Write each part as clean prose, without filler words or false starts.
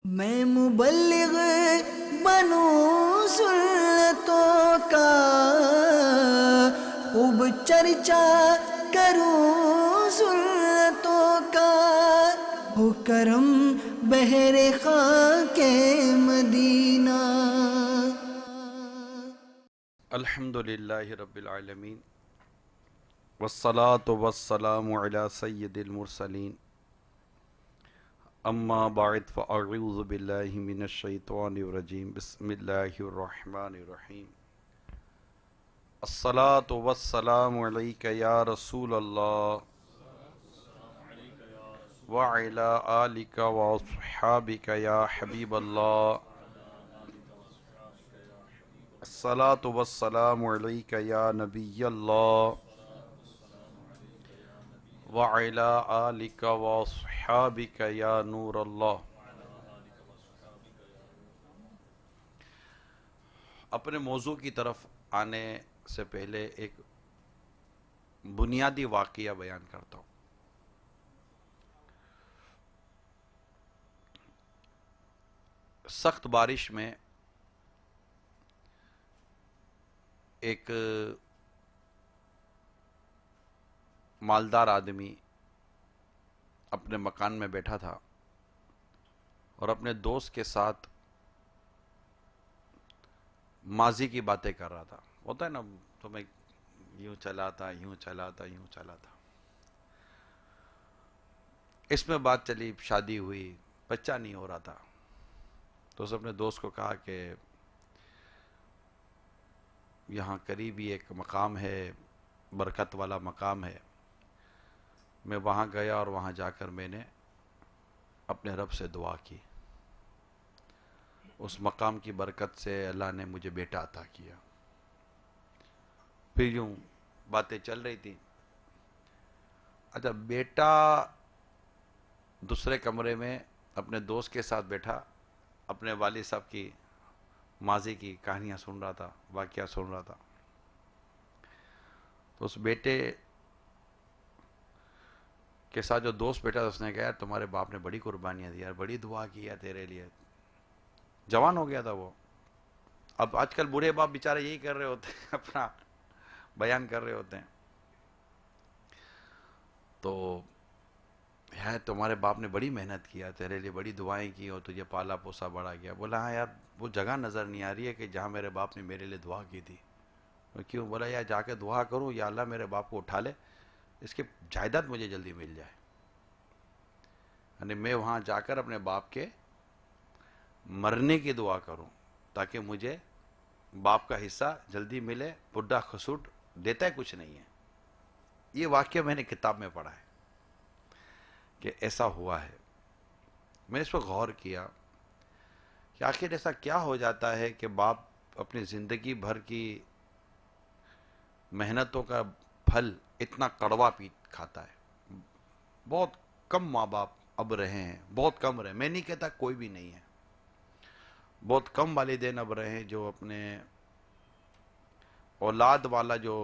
میں مبلغ بنوں سنتوں کا، خوب چرچا کروں سنتوں کا، ہو کرم بہر خاک مدینہ۔ الحمد للہ رب العالمین والصلاة والسلام علی سید المرسلین، اما بعد فاعوذ باللہ من الشیطان الرجیم، بسم اللہ الرحمن الرحیم۔ الصلاة والسلام علیک یا رسول اللہ وعلی آلک واصحابک یا حبیب اللہ۔ الصلاة والسلام علیک یا نبی اللہ وعلی آلک واصحابک یا نور اللہ۔ اپنے موضوع کی طرف آنے سے پہلے ایک بنیادی واقعہ بیان کرتا ہوں۔ سخت بارش میں ایک مالدار آدمی اپنے مکان میں بیٹھا تھا اور اپنے دوست کے ساتھ ماضی کی باتیں کر رہا تھا۔ ہوتا ہے نا، تو میں یوں چلا تھا، یوں چلا تھا، یوں چلا تھا۔ اس میں بات چلی، شادی ہوئی، بچہ نہیں ہو رہا تھا، تو اس اپنے دوست کو کہا کہ یہاں قریب ہی ایک مقام ہے، برکت والا مقام ہے، میں وہاں گیا اور وہاں جا کر میں نے اپنے رب سے دعا کی، اس مقام کی برکت سے اللہ نے مجھے بیٹا عطا کیا۔ پھر یوں باتیں چل رہی تھی۔ اچھا، بیٹا دوسرے کمرے میں اپنے دوست کے ساتھ بیٹھا، اپنے والد صاحب کی ماضی کی کہانیاں سن رہا تھا، واقعہ سن رہا تھا۔ تو اس بیٹے کے ساتھ جو دوست بیٹا تھا، اس نے کہا یار تمہارے باپ نے بڑی قربانیاں دی یار، بڑی دعا کی ہے تیرے لیے۔ جوان ہو گیا تھا وہ۔ اب آج کل بوڑھے باپ بیچارے یہی کر رہے ہوتے ہیں، اپنا بیان کر رہے ہوتے ہیں۔ تو ہے تمہارے باپ نے بڑی محنت کیا، تیرے لیے بڑی دعائیں کی اور تجھے پالا پوسا بڑا کیا۔ بولا ہاں یار، وہ جگہ نظر نہیں آ رہی ہے کہ جہاں میرے باپ نے میرے لیے دعا کی تھی۔ کیوں؟ بولا یار جا کے دعا کروں، یا اللہ میرے باپ کو اٹھا لے، اس کی جائیداد مجھے جلدی مل جائے، یعنی میں وہاں جا کر اپنے باپ کے مرنے کی دعا کروں تاکہ مجھے باپ کا حصہ جلدی ملے۔ بڈھا خسوٹ دیتا ہے کچھ نہیں ہے۔ یہ واقعہ میں نے کتاب میں پڑھا ہے کہ ایسا ہوا ہے۔ میں نے اس پر غور کیا کہ آخر ایسا کیا ہو جاتا ہے کہ باپ اپنی زندگی بھر کی محنتوں کا پھل اتنا کڑوا کھاتا ہے۔ بہت کم ماں باپ اب رہے ہیں، بہت کم رہے، میں نہیں کہتا کوئی بھی نہیں ہے، بہت کم والدین اب رہے ہیں جو اپنے اولاد والا جو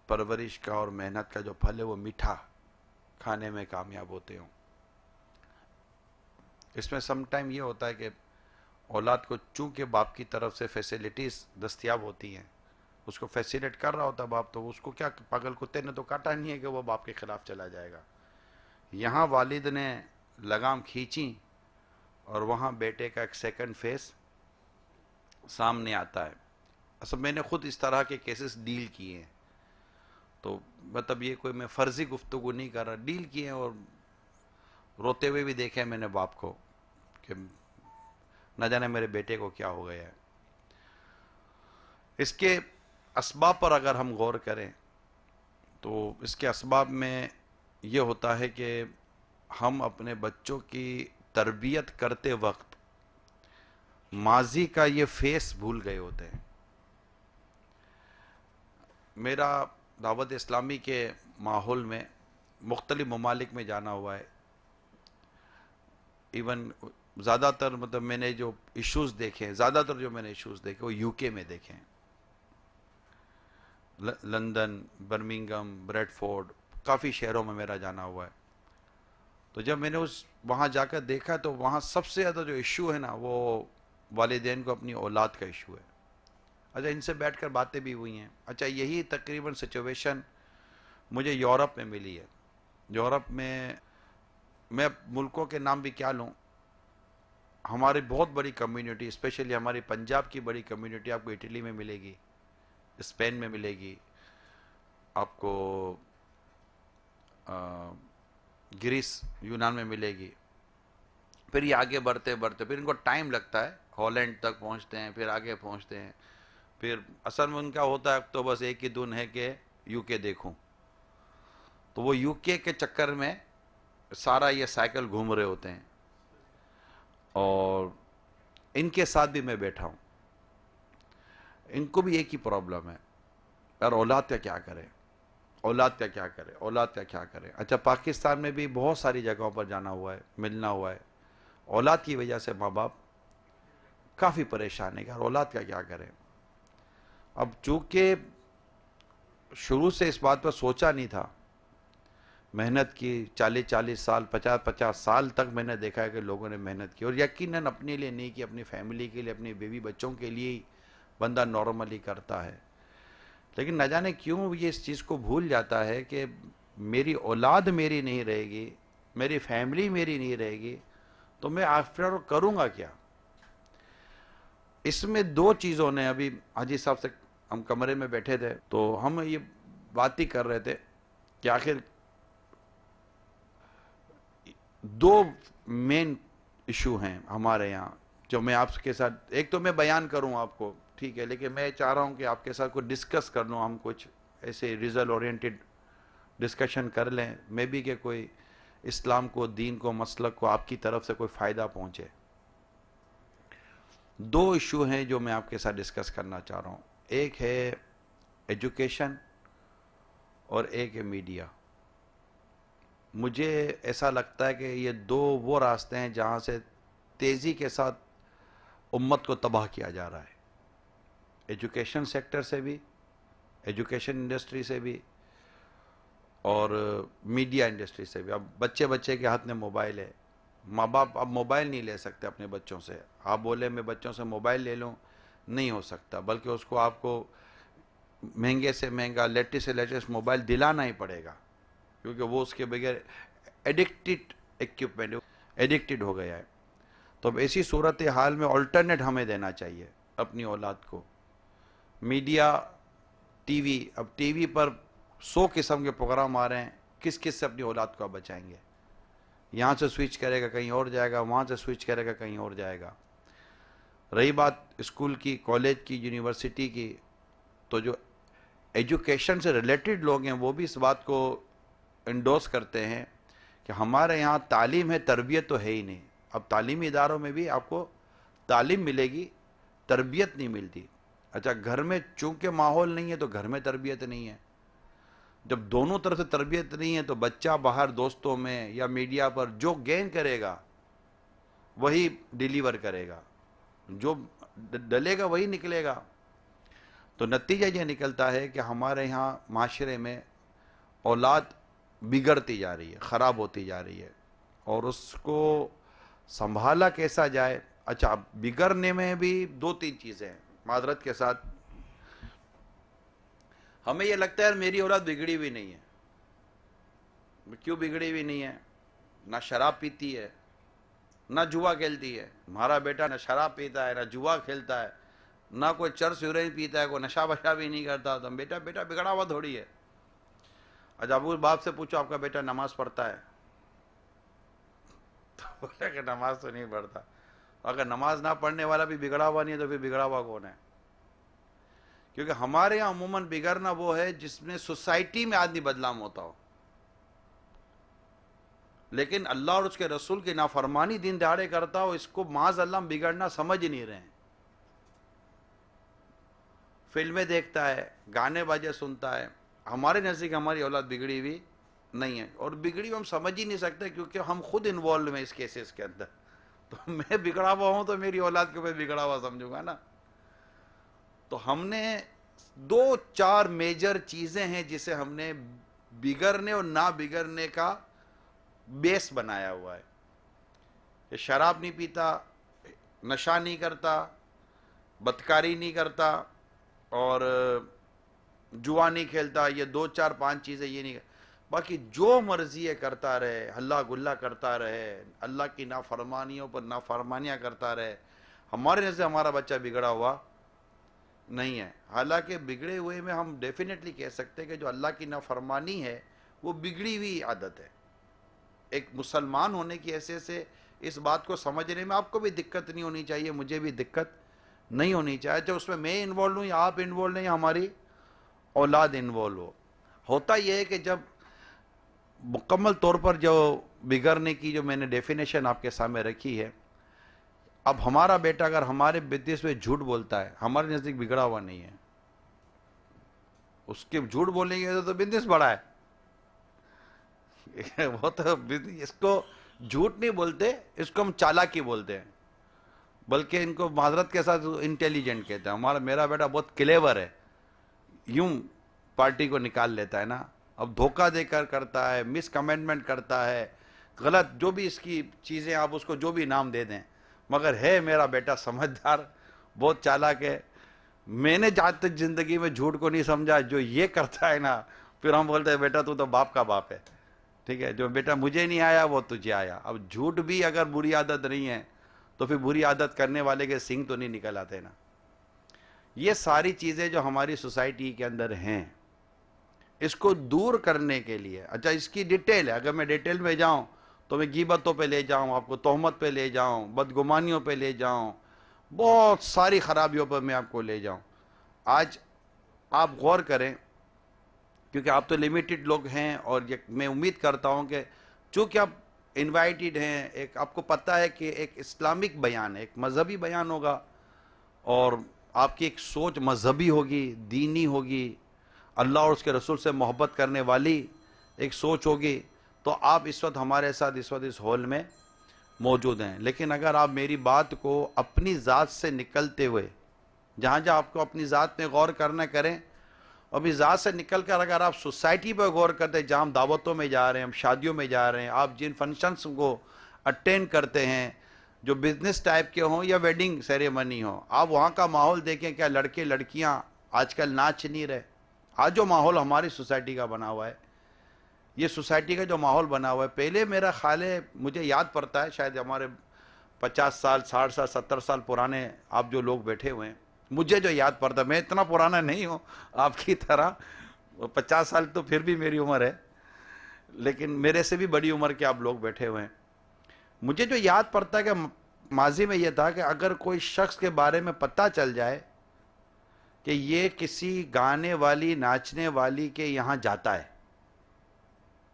پرورش کا اور محنت کا جو پھل ہے وہ میٹھا کھانے میں کامیاب ہوتے ہوں۔ اس میں سم ٹائم یہ ہوتا ہے کہ اولاد کو چونکہ باپ کی طرف سے فیسیلیٹیز دستیاب ہوتی ہیں، اس کو فیسیلیٹ کر رہا ہوتا باپ، تو اس کو کیا، پاگل کتے نے تو کاٹا نہیں ہے کہ وہ باپ کے خلاف چلا جائے گا۔ یہاں والد نے لگام کھینچی اور وہاں بیٹے کا ایک سیکنڈ فیس سامنے آتا ہے۔ اصل میں نے خود اس طرح کے کیسز ڈیل کیے ہیں، تو مطلب یہ کوئی میں فرضی گفتگو نہیں کر رہا، ڈیل کیے ہیں، اور روتے ہوئے بھی دیکھے میں نے باپ کو کہ نہ جانے میرے بیٹے کو کیا ہو گیا ہے۔ اس کے اسباب پر اگر ہم غور کریں تو اس کے اسباب میں یہ ہوتا ہے کہ ہم اپنے بچوں کی تربیت کرتے وقت ماضی کا یہ فیس بھول گئے ہوتے ہیں۔ میرا دعوت اسلامی کے ماحول میں مختلف ممالک میں جانا ہوا ہے، ایون زیادہ تر مطلب میں نے جو ایشوز دیکھے ہیں، زیادہ تر جو میں نے ایشوز دیکھے وہ یو کے میں دیکھے ہیں، لندن، برمنگم، بریڈ فورڈ، کافی شہروں میں میرا جانا ہوا ہے۔ تو جب میں نے وہاں جا کر دیکھا تو وہاں سب سے زیادہ جو ایشو ہے نا وہ والدین کو اپنی اولاد کا ایشو ہے. اچھا ان سے بیٹھ کر باتیں بھی ہوئی ہیں. اچھا یہی تقریباً سچویشن مجھے یورپ میں ملی ہے. یورپ میں ملکوں کے نام بھی کیا لوں, ہماری بہت بڑی کمیونٹی, اسپیشلی ہماری پنجاب کی بڑی کمیونٹی آپ کو اٹلی میں ملے گی, اسپین میں ملے گی, آپ کو گریس یونان میں ملے گی. پھر یہ آگے بڑھتے بڑھتے پھر ان کو ٹائم لگتا ہے, ہالینڈ تک پہنچتے ہیں, پھر آگے پہنچتے ہیں. پھر اصل میں ان کا ہوتا ہے تو بس ایک ہی دن ہے کہ یو کے دیکھوں. تو وہ یو کے چکر میں سارا یہ سائیکل گھوم رہے ہوتے ہیں. اور ان کے ساتھ بھی میں بیٹھا ہوں, ان کو بھی ایک ہی پرابلم ہے, یار اولاد کا کیا کرے, اولاد کا کیا کرے, اولاد کا کیا کرے. اچھا پاکستان میں بھی بہت ساری جگہوں پر جانا ہوا ہے, ملنا ہوا ہے. اولاد کی وجہ سے ماں باپ کافی پریشان ہے کہ اولاد کا کیا کرے. اب چونکہ شروع سے اس بات پر سوچا نہیں تھا, محنت کی 40 سال 50 سال تک میں نے دیکھا ہے کہ لوگوں نے محنت کی, اور یقیناً اپنے لیے نہیں کی, اپنی فیملی کے لیے, اپنی بیوی بچوں کے لیے ہی بندہ نارملی کرتا ہے. لیکن نہ جانے کیوں یہ اس چیز کو بھول جاتا ہے کہ میری اولاد میری نہیں رہے گی, میری فیملی میری نہیں رہے گی, تو میں آفٹر کروں گا کیا. اس میں دو چیزوں نے, ابھی حاجی صاحب سے ہم کمرے میں بیٹھے تھے تو ہم یہ بات ہی کر رہے تھے کہ آخر دو مین ایشو ہیں ہمارے یہاں جو میں آپ کے ساتھ, ایک تو میں بیان کروں آپ کو, ٹھیک ہے, لیکن میں چاہ رہا ہوں کہ آپ کے ساتھ کوئی ڈسکس کر لوں, ہم کچھ ایسے ریزلٹ اورینٹڈ ڈسکشن کر لیں, میں بھی کہ کوئی اسلام کو, دین کو, مسلک کو آپ کی طرف سے کوئی فائدہ پہنچے. دو ایشو ہیں جو میں آپ کے ساتھ ڈسکس کرنا چاہ رہا ہوں. ایک ہے ایجوکیشن اور ایک ہے میڈیا. مجھے ایسا لگتا ہے کہ یہ دو وہ راستے ہیں جہاں سے تیزی کے ساتھ امت کو تباہ کیا جا رہا ہے. ایجوکیشن سیکٹر سے بھی, ایجوکیشن انڈسٹری سے بھی, اور میڈیا انڈسٹری سے بھی. اب بچے کے ہاتھ میں موبائل ہے, ماں باپ اب موبائل نہیں لے سکتے اپنے بچوں سے. آپ بولے میں بچوں سے موبائل لے لوں, نہیں ہو سکتا, بلکہ اس کو آپ کو مہنگے سے مہنگا, لیٹسٹ سے لیٹسٹ موبائل دلانا ہی پڑے گا, کیونکہ وہ اس کے بغیر ایڈکٹڈ ایکوپمنٹ, ایڈکٹڈ ہو گیا ہے. تو اب ایسی صورت حال میں آلٹرنیٹ ہمیں دینا چاہیے اپنی اولاد کو. میڈیا, ٹی وی, اب ٹی وی پر 100 قسم کے پروگرام آ رہے ہیں, کس کس سے اپنی اولاد کو آپ بچائیں گے. یہاں سے سوئچ کرے گا کہیں اور جائے گا, وہاں سے سوئچ کرے گا کہیں اور جائے گا. رہی بات اسکول کی, کالج کی, یونیورسٹی کی, تو جو ایجوکیشن سے ریلیٹڈ لوگ ہیں وہ بھی اس بات کو انڈورس کرتے ہیں کہ ہمارے یہاں تعلیم ہے, تربیت تو ہے ہی نہیں. اب تعلیمی اداروں میں بھی آپ کو تعلیم ملے گی, تربیت نہیں ملتی. اچھا گھر میں چونکہ ماحول نہیں ہے تو گھر میں تربیت نہیں ہے. جب دونوں طرف سے تربیت نہیں ہے تو بچہ باہر دوستوں میں یا میڈیا پر جو گین کرے گا وہی ڈیلیور کرے گا, جو ڈلے گا وہی نکلے گا. تو نتیجہ یہ نکلتا ہے کہ ہمارے یہاں معاشرے میں اولاد بگڑتی جا رہی ہے, خراب ہوتی جا رہی ہے, اور اس کو سنبھالا کیسا جائے. اچھا بگڑنے میں بھی 2-3 چیزیں ہیں, معذرت کے ساتھ. ہمیں یہ لگتا ہے یار میری اولاد بگڑی ہوئی نہیں ہے. کیوں بگڑی ہوئی نہیں ہے؟ نہ شراب پیتی ہے, نہ جوا کھیلتی ہے. ہمارا بیٹا نہ شراب پیتا ہے, نہ جوا کھیلتا ہے, نہ کوئی چرس یورین پیتا ہے, کوئی نشہ وشہ بھی نہیں کرتا. تو بیٹا بگڑا ہوا تھوڑی ہے. اچھا ابو باپ سے پوچھو آپ کا بیٹا نماز پڑھتا ہے؟ تو بولے کہ نماز تو نہیں پڑھتا. اگر نماز نہ پڑھنے والا بھی بگڑا ہوا نہیں ہے تو پھر بگڑا ہوا کون ہے؟ کیونکہ ہمارے یہاں عموماً بگڑنا وہ ہے جس میں سوسائٹی میں آدمی بدنام ہوتا ہو, لیکن اللہ اور اس کے رسول کی نافرمانی دن دہاڑے کرتا ہو, اس کو معاذ اللہ بگڑنا سمجھ ہی نہیں رہے ہیں. فلمیں دیکھتا ہے, گانے باجے سنتا ہے. ہمارے نزدیک ہماری اولاد بگڑی ہوئی نہیں ہے, اور بگڑی ہوئی ہم سمجھ ہی نہیں سکتے کیونکہ ہم خود انوالو ہیں اس کیسز کے اندر. تو میں بگڑا ہوا ہوں تو میری اولاد کو میں بگڑا ہوا سمجھوں گا نا. تو ہم نے 2-4 میجر چیزیں ہیں جسے ہم نے بگڑنے اور نہ بگڑنے کا بیس بنایا ہوا ہے کہ شراب نہیں پیتا، نشہ نہیں کرتا، بدکاری نہیں کرتا، اور جوا نہیں کھیلتا، یہ 2 4 5 چیزیں یہ نہیں، باقی جو مرضی ہے کرتا رہے، ہلا گلا کرتا رہے، اللہ کی نافرمانیوں پر نافرمانیاں کرتا رہے، ہمارے نزد ہمارا بچہ بگڑا ہوا نہیں ہے. حالانکہ بگڑے ہوئے میں ہم ڈیفینیٹلی کہہ سکتے ہیں کہ جو اللہ کی نافرمانی ہے وہ بگڑی ہوئی عادت ہے. ایک مسلمان ہونے کی حیثیت سے اس بات کو سمجھنے میں آپ کو بھی دقت نہیں ہونی چاہیے، مجھے بھی دقت نہیں ہونی چاہیے، چاہے اس میں انوالو ہوں یا آپ انوالو ہیں یا ہماری اولاد انوالو ہو. ہوتا یہ ہے کہ جب مکمل طور پر جو بگڑنے کی جو میں نے ڈیفینیشن آپ کے سامنے رکھی ہے، اب ہمارا بیٹا اگر ہمارے بزنس میں جھوٹ بولتا ہے، ہمارے نزدیک بگڑا ہوا نہیں ہے. اس کے جھوٹ بولنے کی وجہ تو بزنس بڑا ہے. وہ تو اس کو جھوٹ نہیں بولتے، اس کو ہم چالاکی بولتے ہیں، بلکہ ان کو معذرت کے ساتھ انٹیلیجنٹ کہتے ہیں. میرا بیٹا بہت کلیور ہے، یوں پارٹی کو نکال لیتا ہے نا. اب دھوکہ دے کر کرتا ہے، مس کمنٹمنٹ کرتا ہے، غلط جو بھی اس کی چیزیں آپ اس کو جو بھی نام دے دیں، مگر ہے میرا بیٹا سمجھدار، بہت چالاک ہے. میں نے جہاں تک زندگی میں جھوٹ کو نہیں سمجھا، جو یہ کرتا ہے نا، پھر ہم بولتے ہیں بیٹا تو باپ کا باپ ہے. ٹھیک ہے، جو بیٹا مجھے نہیں آیا وہ تجھے آیا. اب جھوٹ بھی اگر بری عادت نہیں ہے تو پھر بری عادت کرنے والے کے سینگ تو نہیں نکل آتے نا. یہ ساری چیزیں جو ہماری سوسائٹی کے اندر ہیں، اس کو دور کرنے کے لیے، اچھا اس کی ڈیٹیل ہے، اگر میں ڈیٹیل میں جاؤں تو میں غیبتوں پہ لے جاؤں، آپ کو تہمت پہ لے جاؤں، بدگمانیوں پہ لے جاؤں، بہت ساری خرابیوں پر میں آپ کو لے جاؤں. آج آپ غور کریں، کیونکہ آپ تو لمیٹڈ لوگ ہیں، اور میں امید کرتا ہوں کہ چونکہ آپ انوائٹڈ ہیں، ایک آپ کو پتہ ہے کہ ایک اسلامک بیان ہے، ایک مذہبی بیان ہوگا، اور آپ کی ایک سوچ مذہبی ہوگی، دینی ہوگی، اللہ اور اس کے رسول سے محبت کرنے والی ایک سوچ ہوگی، تو آپ اس وقت ہمارے ساتھ اس ہال میں موجود ہیں. لیکن اگر آپ میری بات کو اپنی ذات سے نکلتے ہوئے، جہاں جہاں آپ کو اپنی ذات میں غور کرنا کریں، اور اپنی ذات سے نکل کر اگر آپ سوسائٹی پہ غور کرتے ہیں، جہاں ہم دعوتوں میں جا رہے ہیں، ہم شادیوں میں جا رہے ہیں، آپ جن فنکشنز کو اٹینڈ کرتے ہیں، جو بزنس ٹائپ کے ہوں یا ویڈنگ سیریمنی ہو، آپ وہاں کا ماحول دیکھیں. کیا لڑکے لڑکیاں آج کل ناچ نہیں رہے؟ آج جو ماحول ہماری سوسائٹی کا بنا ہوا ہے، یہ سوسائٹی کا جو ماحول بنا ہوا ہے، پہلے میرا خیال ہے، مجھے یاد پڑتا ہے، شاید ہمارے 50 سال 60 سال 70 سال پرانے آپ جو لوگ بیٹھے ہوئے ہیں، مجھے جو یاد پڑتا ہے، میں اتنا پرانا نہیں ہوں آپ کی طرح، 50 سال تو پھر بھی میری عمر ہے، لیکن میرے سے بھی بڑی عمر کے آپ لوگ بیٹھے ہوئے ہیں. مجھے جو یاد پڑتا ہے کہ ماضی میں یہ تھا کہ اگر کوئی شخص کے بارے میں پتہ چل جائے کہ یہ کسی گانے والی ناچنے والی کے یہاں جاتا ہے،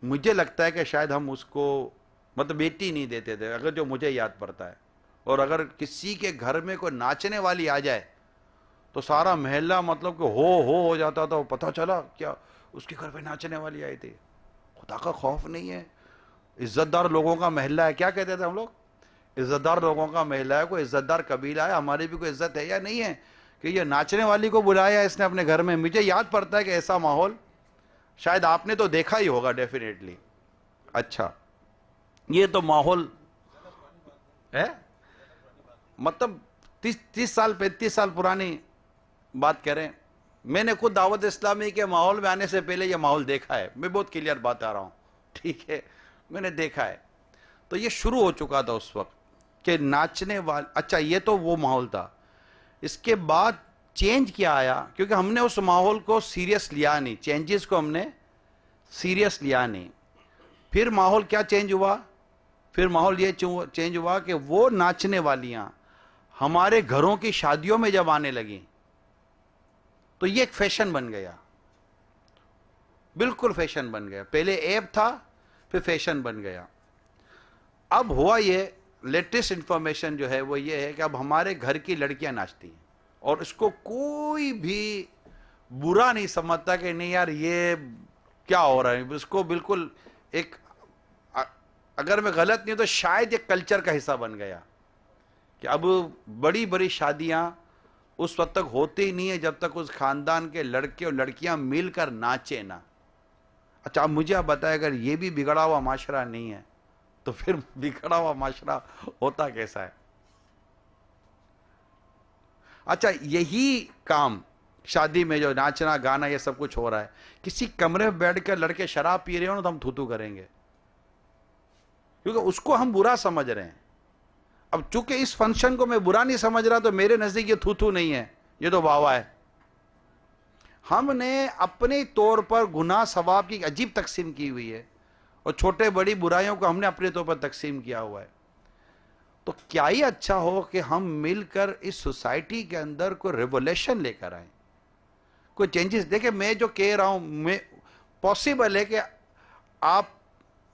مجھے لگتا ہے کہ شاید ہم اس کو مطلب بیٹی نہیں دیتے تھے، اگر جو مجھے یاد پڑتا ہے. اور اگر کسی کے گھر میں کوئی ناچنے والی آ جائے تو سارا محلہ مطلب کہ ہو جاتا تھا. پتہ چلا کیا اس کے گھر پہ ناچنے والی آئی تھی. خدا کا خوف نہیں ہے، عزت دار لوگوں کا محلہ ہے. کیا کہتے تھے ہم لوگ؟ عزت دار لوگوں کا محلہ ہے، کوئی عزت دار قبیلہ ہے، ہماری بھی کوئی عزت ہے یا نہیں ہے کہ یہ ناچنے والی کو بلایا اس نے اپنے گھر میں. مجھے یاد پڑتا ہے کہ ایسا ماحول شاید آپ نے تو دیکھا ہی ہوگا ڈیفینیٹلی. اچھا، یہ تو ماحول ہے، مطلب 30 سال 35 سال پرانی بات کریں. میں نے خود دعوت اسلامی کے ماحول میں آنے سے پہلے یہ ماحول دیکھا ہے. میں بہت کلیئر بات آ رہا ہوں، ٹھیک ہے، میں نے دیکھا ہے. تو یہ شروع ہو چکا تھا اس وقت کہ ناچنے والے. اچھا، یہ تو وہ ماحول تھا. اس کے بعد چینج کیا آیا؟ کیونکہ ہم نے اس ماحول کو سیریس لیا نہیں، چینجز کو ہم نے سیریس لیا نہیں. پھر ماحول کیا چینج ہوا؟ پھر ماحول یہ چینج ہوا کہ وہ ناچنے والیاں ہمارے گھروں کی شادیوں میں جب آنے لگیں تو یہ ایک فیشن بن گیا، بالکل فیشن بن گیا. پہلے عیب تھا، پھر فیشن بن گیا. اب ہوا یہ، لیٹسٹ انفارمیشن جو ہے وہ یہ ہے کہ اب ہمارے گھر کی لڑکیاں ناچتی ہیں، اور اس کو کوئی بھی برا نہیں سمجھتا کہ نہیں یار یہ کیا ہو رہا ہے. اس کو بالکل ایک، اگر میں غلط نہیں ہوں تو شاید ایک کلچر کا حصہ بن گیا کہ اب بڑی بڑی شادیاں اس وقت تک ہوتی ہی نہیں ہے جب تک اس خاندان کے لڑکے اور لڑکیاں مل کر ناچے نہ. اچھا، اب مجھے آپ بتائیں، اگر یہ بھی بگڑا ہوا معاشرہ نہیں ہے تو پھر بگڑا ہوا معاشرہ ہوتا کیسا ہے؟ اچھا یہی کام شادی میں جو ناچنا گانا یہ سب کچھ ہو رہا ہے، کسی کمرے میں بیٹھ کر لڑکے شراب پی رہے ہوں تو ہم تھو کریں گے، کیونکہ اس کو ہم برا سمجھ رہے ہیں. اب چونکہ اس فنکشن کو میں برا نہیں سمجھ رہا تو میرے نزدیک یہ تھو نہیں ہے، یہ تو واہ واہ ہے. ہم نے اپنے طور پر گناہ ثواب کی عجیب تقسیم کی ہوئی ہے، اور چھوٹے بڑی برائیوں کو ہم نے اپنے طور پر تقسیم کیا ہوا ہے. تو کیا ہی اچھا ہو کہ ہم مل کر اس سوسائٹی کے اندر کوئی ریولیشن لے کر آئیں، کوئی چینجز. دیکھیں میں جو کہہ رہا ہوں، میں پاسبل ہے کہ آپ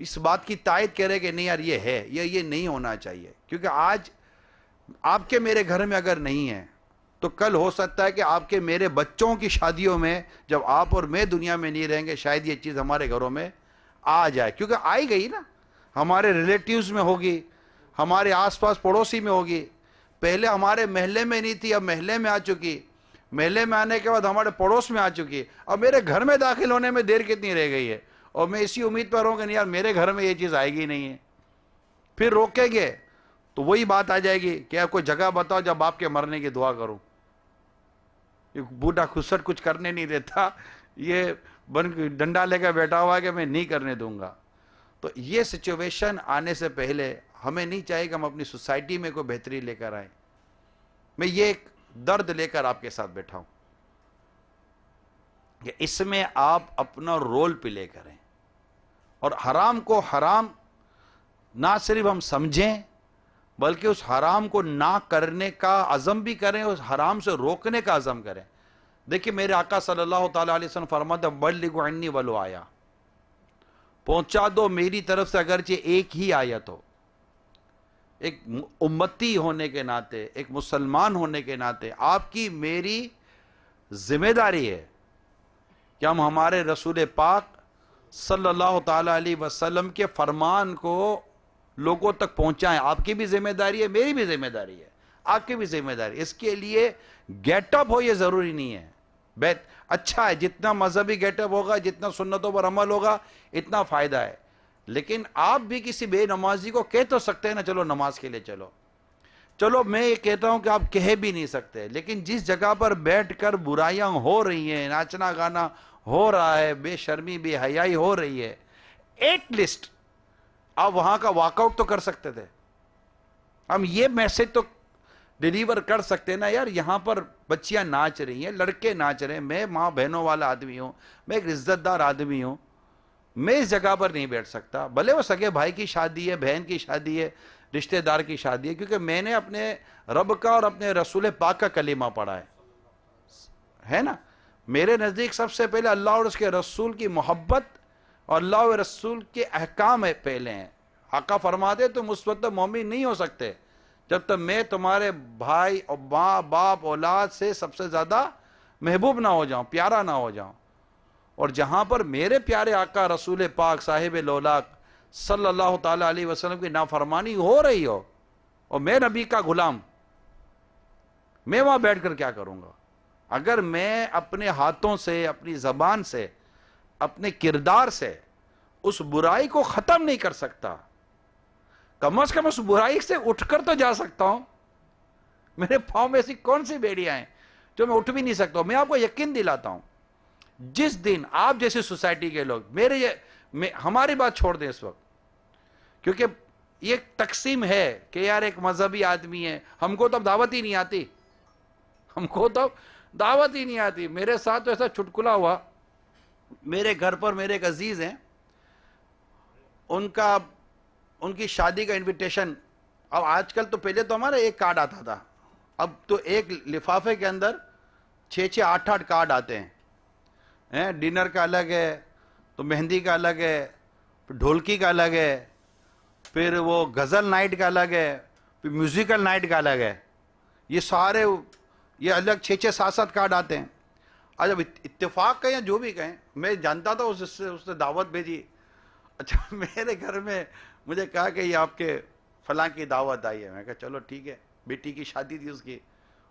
اس بات کی تائید کریں کہ نہیں یار یہ ہے، یہ نہیں ہونا چاہیے، کیونکہ آج آپ کے میرے گھر میں اگر نہیں ہے تو کل ہو سکتا ہے کہ آپ کے میرے بچوں کی شادیوں میں جب آپ اور میں دنیا میں نہیں رہیں گے شاید یہ چیز ہمارے گھروں میں آ جائے، کیونکہ آئی گئی نا، ہمارے ریلیٹیوز میں ہوگی، ہمارے آس پاس پڑوسی میں ہوگی. پہلے ہمارے محلے میں نہیں تھی، اب محلے میں آ چکی، محلے میں آنے کے بعد ہمارے پڑوس میں آ چکی، اب میرے گھر میں داخل ہونے میں دیر کتنی رہ گئی ہے، اور میں اسی امید پر ہوں کہ نہیں یار میرے گھر میں یہ چیز آئے گی نہیں ہے. پھر روکیں گے تو وہی بات آ جائے گی کہ آپ کوئی جگہ بتاؤ جب آپ کے مرنے کی دعا کروں. یہ بوڑھا خسٹ کچھ کرنے نہیں دیتا، یہ ڈنڈا لے کر بیٹھا ہوا ہے کہ میں نہیں کرنے دوں گا. تو یہ سچویشن آنے سے پہلے ہمیں نہیں چاہیے کہ ہم اپنی سوسائٹی میں کوئی بہتری لے کر آئیں. میں یہ ایک درد لے کر آپ کے ساتھ بیٹھا ہوں کہ اس میں آپ اپنا رول پلے کریں، اور حرام کو حرام نہ صرف ہم سمجھیں بلکہ اس حرام کو نہ کرنے کا عزم بھی کریں، اس حرام سے روکنے کا عزم کریں. دیکھیں میرے آقا صلی اللہ تعالیٰ علیہ وسلم فرماتے ہیں بلغوا عنی ولو آیا، پہنچا دو میری طرف سے اگرچہ ایک ہی آیت ہو. ایک امتی ہونے کے ناطے، ایک مسلمان ہونے کے ناطے آپ کی میری ذمہ داری ہے کہ ہم ہمارے رسول پاک صلی اللہ تعالیٰ علیہ وسلم کے فرمان کو لوگوں تک پہنچائیں. آپ کی بھی ذمہ داری ہے، میری بھی ذمہ داری ہے، آپ کی بھی ذمہ داری. اس کے لیے گیٹ اپ ہو یہ ضروری نہیں ہے. اچھا ہے جتنا مذہبی گیٹ اپ ہوگا، جتنا سنتوں پر عمل ہوگا اتنا فائدہ ہے. لیکن آپ بھی کسی بے نمازی کو کہہ تو سکتے ہیں نا چلو نماز کے لیے چلو. چلو میں یہ کہتا ہوں کہ آپ کہہ بھی نہیں سکتے، لیکن جس جگہ پر بیٹھ کر برائیاں ہو رہی ہیں، ناچنا گانا ہو رہا ہے، بے شرمی بے حیائی ہو رہی ہے، ایٹ لیسٹ آپ وہاں کا واک آؤٹ تو کر سکتے تھے. ہم یہ میسج تو ڈیلیور کر سکتے نا یار یہاں پر بچیاں ناچ رہی ہیں، لڑکے ناچ رہے ہیں، میں ماں بہنوں والا آدمی ہوں، میں ایک عزت دار آدمی ہوں، میں اس جگہ پر نہیں بیٹھ سکتا. بھلے وہ سگے بھائی کی شادی ہے، بہن کی شادی ہے، رشتہ دار کی شادی ہے، کیونکہ میں نے اپنے رب کا اور اپنے رسول پاک کا کلمہ پڑھا ہے نا. میرے نزدیک سب سے پہلے اللہ اور اس کے رسول کی محبت اور اللہ اور رسول کے احکام پہلے ہیں. آقا فرماتے تم اس وقت مومن نہیں ہو سکتے جب تک میں تمہارے بھائی اور ماں باپ اولاد سے سب سے زیادہ محبوب نہ ہو جاؤں، پیارا نہ ہو جاؤں. اور جہاں پر میرے پیارے آقا رسول پاک صاحب لولاک صلی اللہ تعالیٰ علیہ وسلم کی نافرمانی ہو رہی ہو اور میں نبی کا غلام، میں وہاں بیٹھ کر کیا کروں گا؟ اگر میں اپنے ہاتھوں سے، اپنی زبان سے، اپنے کردار سے اس برائی کو ختم نہیں کر سکتا، کم از کم اس برائی سے اٹھ کر تو جا سکتا ہوں. میرے پاؤں میں ایسی کون سی بیڑیاں ہیں جو میں اٹھ بھی نہیں سکتا ہوں. میں آپ کو یقین دلاتا ہوں جس دن آپ جیسی سوسائٹی کے لوگ ہماری بات چھوڑ دیں اس وقت، کیونکہ یہ تقسیم ہے کہ یار ایک مذہبی آدمی ہے، ہم کو تو اب دعوت ہی نہیں آتی، ہم کو تو دعوت ہی نہیں آتی. میرے ساتھ تو ایسا چٹکلا ہوا، میرے گھر پر میرے ایک عزیز ہیں، ان کی شادی کا انویٹیشن. اب آج کل تو پہلے تو ہمارا ایک کارڈ آتا تھا، اب تو ایک لفافے کے اندر 6 8 کارڈ آتے ہیں. ڈنر کا الگ ہے، تو مہندی کا الگ ہے، پھر ڈھولکی کا الگ ہے، پھر وہ غزل نائٹ کا الگ ہے، پھر میوزیکل نائٹ کا الگ ہے. یہ سارے یہ الگ 6 7 کارڈ آتے ہیں. آج اب اتفاق کہیں جو بھی کہیں، میں جانتا تھا اس نے دعوت بھیجی. اچھا میرے گھر میں مجھے کہا کہ یہ آپ کے فلاں کی دعوت آئی ہے. میں کہا چلو ٹھیک ہے، بیٹی کی شادی تھی اس کی،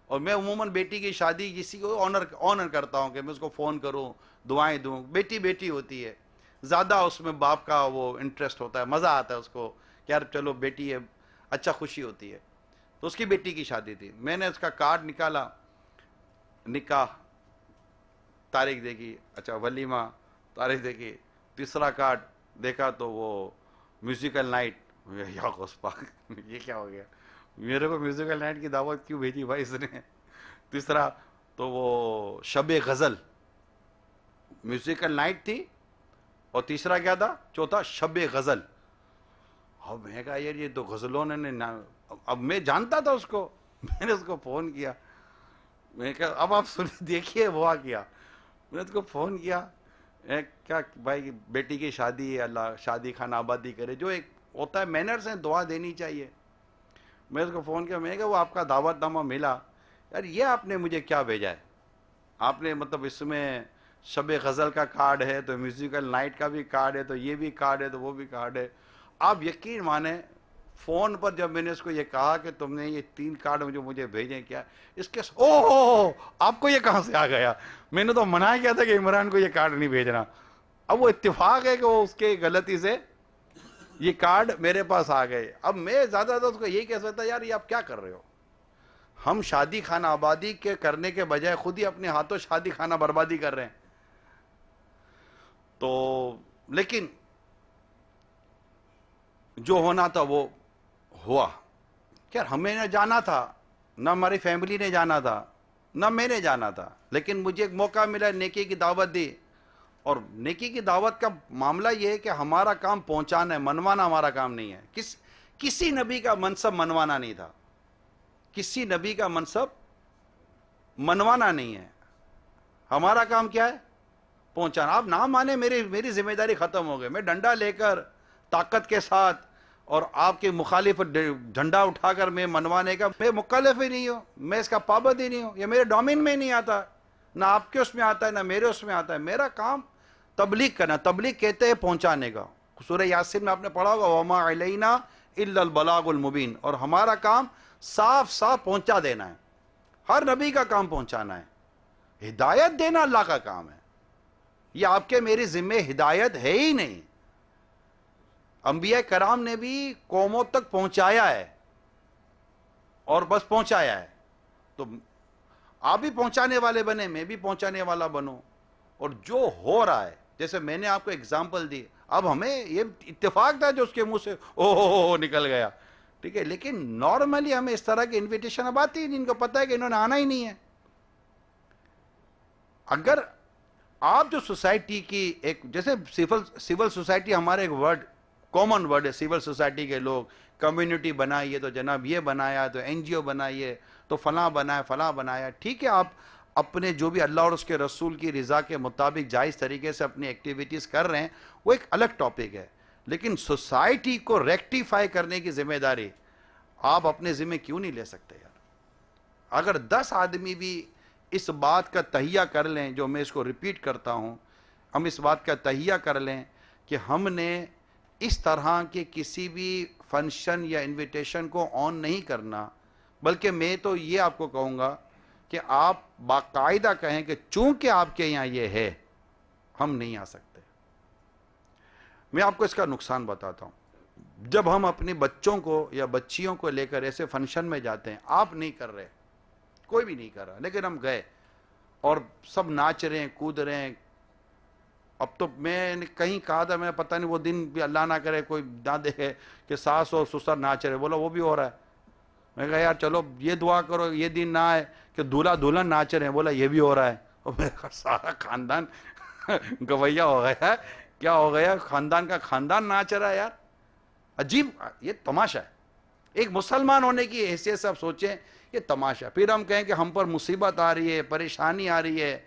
اور میں عموماً بیٹی کی شادی کسی کو آنر کرتا ہوں کہ میں اس کو فون کروں، دعائیں دوں. بیٹی ہوتی ہے، زیادہ اس میں باپ کا وہ انٹرسٹ ہوتا ہے، مزہ آتا ہے اس کو کہ یار چلو بیٹی ہے, اچھا خوشی ہوتی ہے. تو اس کی بیٹی کی شادی تھی, میں نے اس کا کارڈ نکالا, نکاح تاریخ دیکھی, اچھا ولیمہ تاریخ دیکھی, تیسرا کارڈ دیکھا تو وہ میوزیکل نائٹ. یا غوث پاک, یہ کیا ہو گیا, میرے کو میوزیکل نائٹ کی دعوت کیوں بھیجی بھائی اس نے. تیسرا تو وہ شب غزل, میوزیکل نائٹ تھی, اور تیسرا کیا تھا, چوتھا شب غزل. اب میں کہا یار یہ تو غزلوں نے اب میں جانتا تھا اس کو, میں نے اس کو فون کیا, میں کہا اب آپ سنیں دیکھیے ہوا کیا. میں نے اس کو فون کیا, کیا بھائی بیٹی کی شادی ہے, اللہ شادی خانہ آبادی کرے, جو ایک ہوتا ہے مینرز ہیں, دعا دینی چاہیے. میں اس کو فون کیا, میں نے کہا وہ آپ کا دعوت نامہ ملا, یار یہ آپ نے مجھے کیا بھیجا ہے, آپ نے مطلب اس میں شب غزل کا کارڈ ہے, تو میوزیکل نائٹ کا بھی کارڈ ہے, تو یہ بھی کارڈ ہے, تو وہ بھی کارڈ ہے. آپ یقین مانیں فون پر جب میں نے اس کو یہ کہا کہ تم نے یہ 3 کارڈ مجھے بھیجیں, کیا اس کے اوہ آپ کو یہ کہاں سے آ گیا, میں نے تو منع کیا تھا کہ عمران کو یہ کارڈ نہیں بھیجنا. اب وہ اتفاق ہے کہ وہ اس کے غلطی سے یہ کارڈ میرے پاس آ گئے. اب میں زیادہ اس کو یہی کہہ سکتا, یار یہ آپ کیا کر رہے ہو, ہم شادی خانہ آبادی کے کرنے کے بجائے خود ہی اپنے ہاتھوں شادی خانہ بربادی کر رہے ہیں. تو لیکن جو ہونا تھا وہ ہوا. کیا ہمیں نہ جانا تھا, نہ ہماری فیملی نے جانا تھا, نہ میں نے جانا تھا, لیکن مجھے ایک موقع ملا, نیکی کی دعوت دی. اور نیکی کی دعوت کا معاملہ یہ ہے کہ ہمارا کام پہنچانا ہے, منوانا ہمارا کام نہیں ہے. کسی نبی کا منصب منوانا نہیں تھا, کسی نبی کا منصب منوانا نہیں ہے. ہمارا کام کیا ہے, پہنچانا. آپ نہ مانے میری ذمہ داری ختم ہو گئی. میں ڈنڈا لے کر طاقت کے ساتھ اور آپ کے مخالف جھنڈا اٹھا کر میں منوانے کا میں مکلف ہی نہیں ہوں, میں اس کا پابند ہی نہیں ہوں, یہ میرے ڈومین میں نہیں آتا, نہ آپ کے اس میں آتا ہے, نہ میرے اس میں آتا ہے. میرا کام تبلیغ کرنا. تبلیغ کہتے ہیں پہنچانے کا. سورہ یاسین میں آپ نے پڑھا ہوگا وما علینا الا البلاغ المبین, اور ہمارا کام صاف صاف پہنچا دینا ہے. ہر نبی کا کام پہنچانا ہے. ہدایت دینا اللہ کا کام ہے, یہ آپ کے میری ذمہ ہدایت ہے ہی نہیں. انبیاء کرام نے بھی قوموں تک پہنچایا ہے اور بس پہنچایا ہے. تو آپ بھی پہنچانے والے بنے, میں بھی پہنچانے والا بنوں. اور جو ہو رہا ہے, جیسے میں نے آپ کو اگزامپل دی, اب ہمیں یہ اتفاق تھا جو اس کے منہ سے او نکل گیا, ٹھیک ہے, لیکن نارملی ہمیں اس طرح کی انویٹیشن اب آتی ہے جن کو پتہ ہے کہ انہوں نے آنا ہی نہیں ہے. اگر آپ جو سوسائٹی کی ایک, جیسے سول سوسائٹی ہمارے ایک ورڈ کامن ورڈ ہے, سول سوسائٹی کے لوگ کمیونٹی بنائیے تو جناب یہ بنایا, تو این جی او بنائیے تو فلاں بنایا فلاں بنایا. ٹھیک ہے, آپ اپنے جو بھی اللہ اور اس کے رسول کی رضا کے مطابق جائز طریقے سے اپنی ایکٹیویٹیز کر رہے ہیں, وہ ایک الگ ٹاپک ہے. لیکن سوسائٹی کو ریکٹیفائی کرنے کی ذمہ داری آپ اپنے ذمہ کیوں نہیں لے سکتے یار؟ اگر 10 آدمی بھی اس بات کا تہیہ کر لیں, جو میں اس کو ریپیٹ کرتا ہوں, ہم اس بات کا تہیہ کر لیں کہ ہم نے اس طرح کے کسی بھی فنکشن یا انویٹیشن کو آن نہیں کرنا, بلکہ میں تو یہ آپ کو کہوں گا کہ آپ باقاعدہ کہیں کہ چونکہ آپ کے یہاں یہ ہے ہم نہیں آ سکتے. میں آپ کو اس کا نقصان بتاتا ہوں. جب ہم اپنے بچوں کو یا بچیوں کو لے کر ایسے فنکشن میں جاتے ہیں, آپ نہیں کر رہے, کوئی بھی نہیں کر رہا, لیکن ہم گئے اور سب ناچ رہے ہیں کود رہے ہیں. اب تو میں نے کہیں کہا تھا, میں پتہ نہیں وہ دن بھی اللہ نہ کرے کوئی نہ دیکھے کہ ساس اور سسر ناچ رہے, بولا وہ بھی ہو رہا ہے. میں کہا یار چلو یہ دعا کرو یہ دن نہ آئے کہ دولہا دلہن ناچ رہے ہیں, بولا یہ بھی ہو رہا ہے. اور میرا سارا خاندان گویا ہو گیا. کیا ہو گیا, خاندان کا خاندان ناچ رہا ہے یار. عجیب, یہ تماشا ہے. ایک مسلمان ہونے کی حیثیت سے آپ سوچیں یہ تماشا. پھر ہم کہیں کہ ہم پر مصیبت آ رہی ہے, پریشانی آ رہی ہے,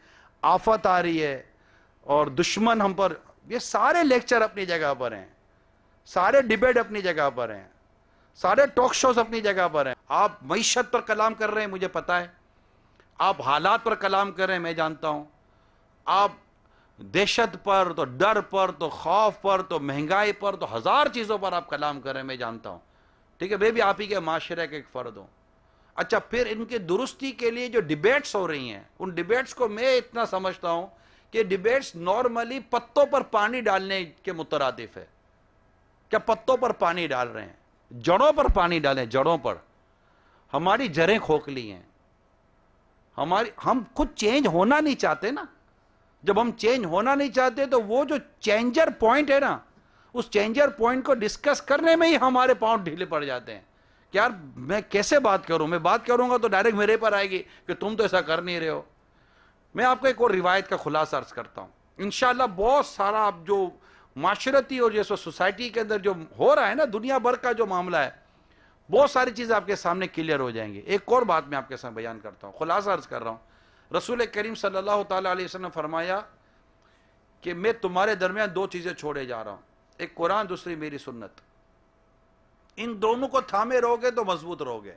آفت آ رہی ہے اور دشمن ہم پر. یہ سارے لیکچر اپنی جگہ پر ہیں, سارے ڈیبیٹ اپنی جگہ پر ہیں, سارے ٹاک شوز اپنی جگہ پر ہیں. آپ معیشت پر کلام کر رہے ہیں مجھے پتا ہے, آپ حالات پر کلام کر رہے ہیں میں جانتا ہوں, آپ دہشت پر, تو ڈر پر, تو خوف پر, تو مہنگائی پر, تو 1000 چیزوں پر آپ کلام کر رہے ہیں میں جانتا ہوں. ٹھیک ہے, میں بھی آپ ہی کے معاشرے کا ایک فرد ہوں. اچھا, پھر ان کے درستی کے لیے جو ڈیبیٹس ہو رہی ہیں, ان ڈیبیٹس کو میں اتنا سمجھتا ہوں کہ ڈیبیٹس نارملی پتوں پر پانی ڈالنے کے مترادف ہے. کیا پتوں پر پانی ڈال رہے ہیں؟ جڑوں پر پانی ڈالیں، جڑوں پر. ہماری جڑیں کھوکھلی ہیں. ہم خود چینج ہونا نہیں چاہتے نا. جب ہم چینج ہونا نہیں چاہتے تو وہ جو چینجر پوائنٹ ہے نا، اس چینجر پوائنٹ کو ڈسکس کرنے میں ہی ہمارے پاؤں ڈھیلے پڑ جاتے ہیں کہ یار میں کیسے بات کروں، میں بات کروں گا تو ڈائریکٹ میرے پر آئے گی کہ تم تو ایسا کر نہیں رہے ہو. میں آپ کو ایک اور روایت کا خلاصہ عرض کرتا ہوں. انشاءاللہ بہت سارا اب جو معاشرتی اور جیسے سوسائٹی کے اندر جو ہو رہا ہے نا، دنیا بھر کا جو معاملہ ہے، بہت ساری چیزیں آپ کے سامنے کلیئر ہو جائیں گی. ایک اور بات میں آپ کے سامنے بیان کرتا ہوں، خلاصہ عرض کر رہا ہوں. رسول کریم صلی اللہ تعالیٰ علیہ وسلم نے فرمایا کہ میں تمہارے درمیان دو چیزیں چھوڑے جا رہا ہوں، ایک قرآن، دوسری میری سنت. ان دونوں کو تھامے رہو گے تو مضبوط رہو گے.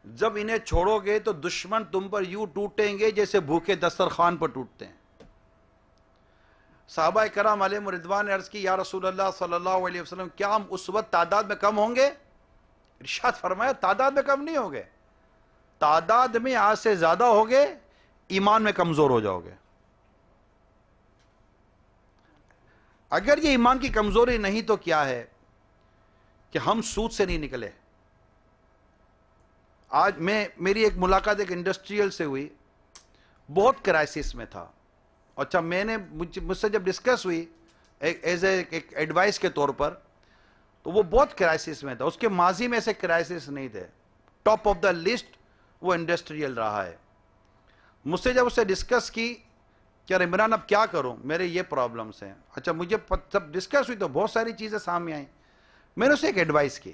جب انہیں چھوڑو گے تو دشمن تم پر یوں ٹوٹیں گے جیسے بھوکے دسترخوان پر ٹوٹتے ہیں. صحابہ کرام علیہم رضوان نے عرض کی، یا رسول اللہ صلی اللہ علیہ وسلم، کیا ہم اس وقت تعداد میں کم ہوں گے؟ ارشاد فرمایا تعداد میں کم نہیں ہوگے، تعداد میں آج سے زیادہ ہوگے، ایمان میں کمزور ہو جاؤ گے. اگر یہ ایمان کی کمزوری نہیں تو کیا ہے کہ ہم سود سے نہیں نکلے. آج میری ایک ملاقات ایک انڈسٹریل سے ہوئی، بہت کرائسس میں تھا. اچھا، میں نے مجھ سے جب ڈسکس ہوئی ایز ایک ایڈوائس کے طور پر، تو وہ بہت کرائسس میں تھا. اس کے ماضی میں ایسے کرائسس نہیں تھے. ٹاپ آف دا لسٹ وہ انڈسٹریل رہا ہے. مجھ سے جب اسے ڈسکس کی کہ یار عمران اب کیا کروں، میرے یہ پرابلمس ہیں. اچھا، مجھے جب ڈسکس ہوئی تو بہت ساری چیزیں سامنے آئیں. میں نے اسے ایک ایڈوائس کی،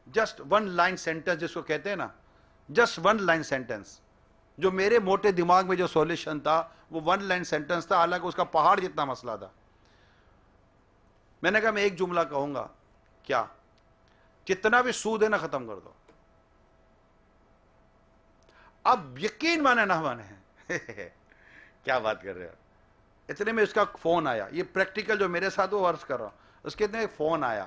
جسٹ ون لائن سینٹنس جس کو کہتے ہیں نا، جسٹ ون لائن سینٹنس. جو میرے موٹے دماغ میں جو سولوشن تھا وہ ون لائن سینٹنس تھا، حالانکہ اس کا پہاڑ جتنا مسئلہ تھا. میں نے کہا میں ایک جملہ کہوں گا، کیا؟ جتنا بھی سود ہے نا ختم کر دو. اب یقین مانے نہ مانے کیا بات کر رہے ہو. اتنے میں اس کا فون آیا، یہ پریکٹیکل جو میرے ساتھ وہ عرض کر رہا ہوں. اس کے اتنے فون آیا،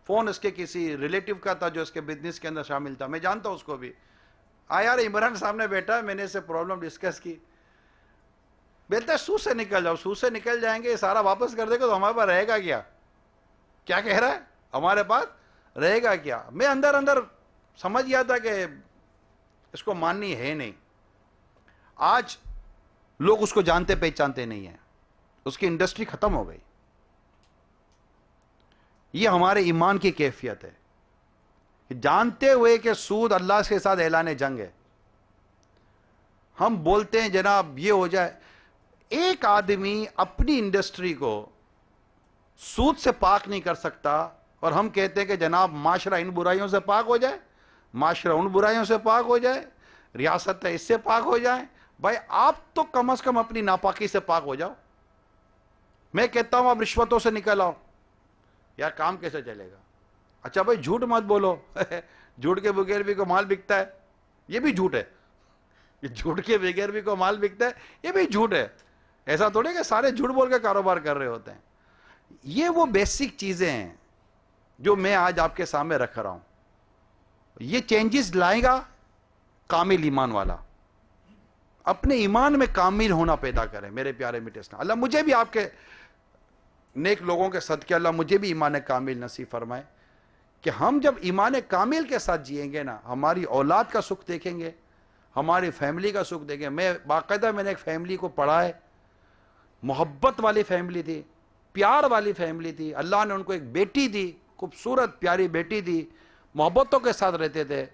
فون اس کے کسی ریلیٹیو کا تھا جو اس کے بزنس کے اندر شامل تھا. میں جانتا ہوں اس کو بھی. یار عمران سامنے بیٹھا، میں نے اسے پرابلم ڈسکس کی. بولتا ہے سود سے نکل جاؤ، سود سے نکل جائیں گے، سارا واپس کر دے گا تو ہمارے پاس رہے گا کیا؟ کیا کہہ رہا ہے؟ ہمارے پاس رہے گا کیا؟ میں اندر اندر سمجھ گیا تھا کہ اس کو ماننی ہے نہیں. آج لوگ اس کو جانتے پہچانتے نہیں ہیں، اس کی انڈسٹری ختم ہو گئی. یہ ہمارے ایمان کی کیفیت ہے، جانتے ہوئے کہ سود اللہ کے ساتھ اعلان جنگ ہے. ہم بولتے ہیں جناب یہ ہو جائے. ایک آدمی اپنی انڈسٹری کو سود سے پاک نہیں کر سکتا اور ہم کہتے ہیں کہ جناب معاشرہ ان برائیوں سے پاک ہو جائے، معاشرہ ان برائیوں سے پاک ہو جائے، ریاست اس سے پاک ہو جائے. بھائی آپ تو کم از کم اپنی ناپاکی سے پاک ہو جاؤ. میں کہتا ہوں آپ رشوتوں سے نکل آؤ. یار کام کیسے چلے گا؟ اچھا بھائی جھوٹ مت بولو جھوٹ کے بغیر بھی کوئی مال بکتا ہے، یہ بھی جھوٹ ہے. یہ جھوٹ کے بغیر بھی کوئی مال بکتا ہے، یہ بھی جھوٹ ہے. ایسا تھوڑے کہ سارے جھوٹ بول کے کاروبار کر رہے ہوتے ہیں. یہ وہ بیسک چیزیں ہیں جو میں آج آپ کے سامنے رکھ رہا ہوں. یہ چینجز لائے گا کامل ایمان والا. اپنے ایمان میں کامل ہونا پیدا کریں میرے پیارے میٹھے اسلام. اللہ مجھے بھی آپ کے نیک لوگوں کے صدقے اللہ مجھے بھی ایمان کامل نصیب فرمائے کہ ہم جب ایمان کامل کے ساتھ جئیں گے نا، ہماری اولاد کا سکھ دیکھیں گے، ہماری فیملی کا سکھ دیکھیں گے. میں باقاعدہ میں نے ایک فیملی کو پڑھا ہے، محبت والی فیملی تھی، پیار والی فیملی تھی. اللہ نے ان کو ایک بیٹی دی، خوبصورت پیاری بیٹی دی، محبتوں کے ساتھ رہتے تھے.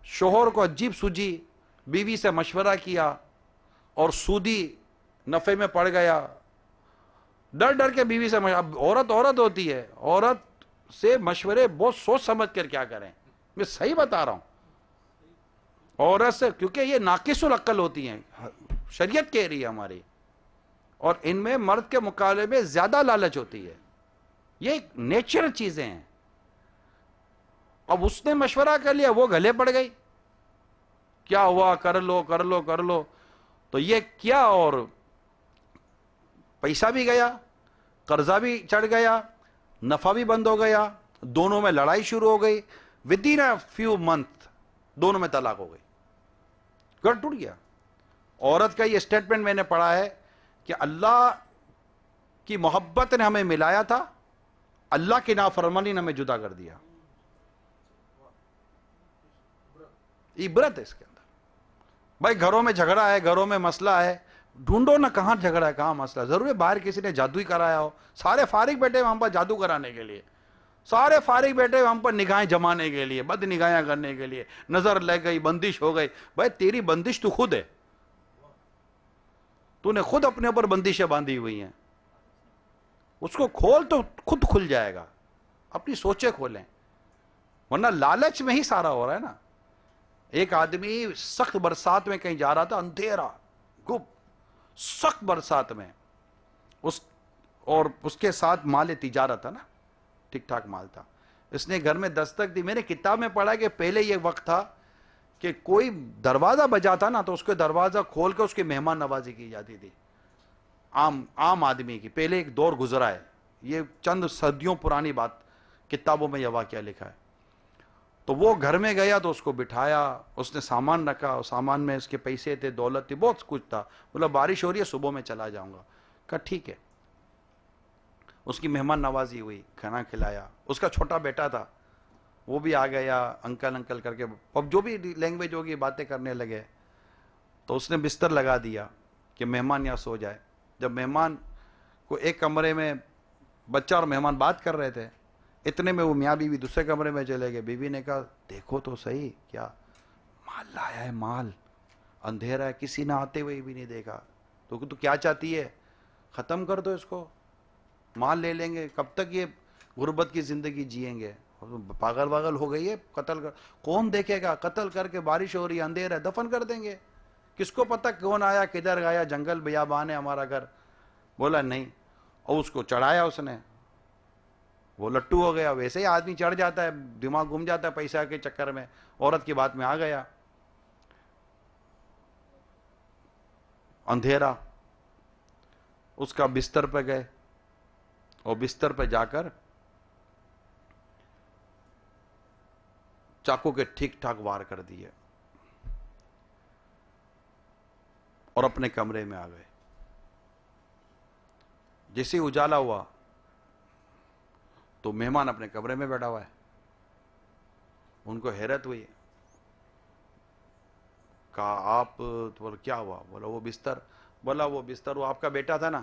شوہر کو عجیب سوجی، بیوی سے مشورہ کیا اور سودی نفع میں پڑ گیا. ڈر ڈر کے بیوی سے اب عورت ہوتی ہے، عورت سے مشورے بہت سوچ سمجھ کر کیا کریں. میں صحیح بتا رہا ہوں. عورت سے، کیونکہ یہ ناقص العقل ہوتی ہیں، شریعت کہہ رہی ہے ہماری، اور ان میں مرد کے مقابلے میں زیادہ لالچ ہوتی ہے. یہ ایک نیچرل چیزیں ہیں. اب اس نے مشورہ کر لیا، وہ گلے پڑ گئی. کیا ہوا؟ کر لو کر لو کر لو. تو یہ کیا، اور پیسہ بھی گیا، قرضہ بھی چڑھ گیا، نفع بھی بند ہو گیا. دونوں میں لڑائی شروع ہو گئی. ودین اے فیو منتھ دونوں میں طلاق ہو گئی، گھر ٹوٹ گیا. عورت کا یہ اسٹیٹمنٹ میں نے پڑھا ہے کہ اللہ کی محبت نے ہمیں ملایا تھا اللہ کی نافرمانی نے ہمیں جدا کر دیا. عبرت ہے اس کے اندر. بھائی گھروں میں جھگڑا ہے, گھروں میں مسئلہ ہے, ڈھونڈو نا کہاں جھگڑا ہے, کہاں مسئلہ ہے. ضرور ہے باہر کسی نے جادو ہی کرایا ہو. سارے فارغ بیٹھے ہوئے ہم پر جادو کرانے کے لیے, سارے فارغ بیٹھے ہوئے ہم پر نگاہیں جمانے کے لیے, بد نگاہیں کرنے کے لیے. نظر لگ گئی, بندش ہو گئی. بھائی تیری بندش تو خود ہے, تو نے خود اپنے اوپر بندشیں باندھی ہوئی ہیں. اس کو کھول تو خود کھل جائے گا. اپنی سوچیں کھولیں, ورنہ لالچ میں ہی سارا ہو رہا ہے نا. ایک آدمی سخت برسات میں کہیں جا رہا تھا, اندھیرا گپ, سخت برسات میں, اور اس کے ساتھ مال تجارت تھا نا, ٹھیک ٹھاک مال تھا. اس نے گھر میں دستک دی. میں نے کتاب میں پڑھا کہ پہلے یہ وقت تھا کہ کوئی دروازہ بجاتا نا تو اس کے دروازہ کھول کے اس کی مہمان نوازی کی جاتی تھی, عام آدمی کی. پہلے ایک دور گزرا ہے, یہ چند صدیوں پرانی بات, کتابوں میں یہ واقعہ لکھا ہے. تو وہ گھر میں گیا تو اس کو بٹھایا, اس نے سامان رکھا, سامان میں اس کے پیسے تھے, دولت تھی, بہت کچھ تھا. بولا بارش ہو رہی ہے, صبح میں چلا جاؤں گا. کہا ٹھیک ہے. اس کی مہمان نوازی ہوئی, کھانا کھلایا. اس کا چھوٹا بیٹا تھا, وہ بھی آ گیا, انکل انکل کر کے, اب جو بھی لینگویج ہوگی باتیں کرنے لگے. تو اس نے بستر لگا دیا کہ مہمان یہاں سو جائے. جب مہمان کو ایک کمرے میں بچہ اور مہمان بات کر رہے تھے, اتنے میں وہ میاں بیوی دوسرے کمرے میں چلے گئے. بیوی نے کہا دیکھو تو صحیح, کیا مال لایا ہے, مال اندھیرا ہے, کسی نہ آتے ہوئے بھی نہیں دیکھا. تو کیا چاہتی ہے, ختم کر دو اس کو, مال لے لیں گے, کب تک یہ غربت کی زندگی جئیں گے, پاگل واگل ہو گئی ہے, قتل کر, کون دیکھے گا, قتل کر کے بارش ہو رہی ہے, اندھیرا ہے, دفن کر دیں گے. کس کو پتہ کون آیا, کدھر گیا, جنگل بیابان ہے ہمارا گھر. بولا نہیں, اور اس کو چڑھایا اس نے, وہ لٹو ہو گیا. ویسے ہی آدمی چڑھ جاتا ہے, دماغ گھوم جاتا ہے پیسہ کے چکر میں, عورت کی بات میں آ گیا. اندھیرا, اس کا بستر پہ گئے, اور بستر پہ جا کر چاقو کے ٹھیک ٹھاک وار کر دیے, اور اپنے کمرے میں آ گئے. جیسے اجالا ہوا تو مہمان اپنے کمرے میں بیٹھا ہوا ہے. ان کو حیرت ہوئی, کہا آپ, تو کیا ہوا, بولا وہ بستر. بولا وہ بستر وہ آپ کا بیٹا تھا نا,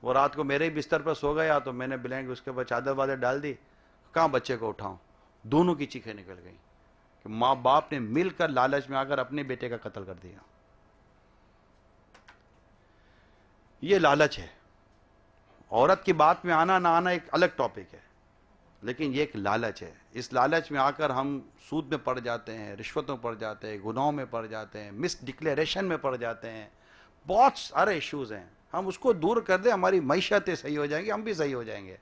وہ رات کو میرے ہی بستر پر سو گیا, تو میں نے بلینک اس کے اوپر چادر وادر ڈال دی. کہاں بچے کو اٹھاؤں. دونوں کی چیخیں نکل گئیں کہ ماں باپ نے مل کر لالچ میں آ کر اپنے بیٹے کا قتل کر دیا. یہ لالچ ہے. عورت کی بات میں آنا نہ آنا ایک الگ ٹاپک ہے, لیکن یہ ایک لالچ ہے. اس لالچ میں آ کر ہم سود میں پڑ جاتے ہیں, رشوتوں پڑ جاتے ہیں, گناہوں میں پڑ جاتے ہیں, مس ڈکلیریشن میں پڑ جاتے ہیں. بہت سارے ایشوز ہیں. ہم اس کو دور کر دیں, ہماری معیشتیں صحیح ہو جائیں گی, ہم بھی صحیح ہو جائیں گے.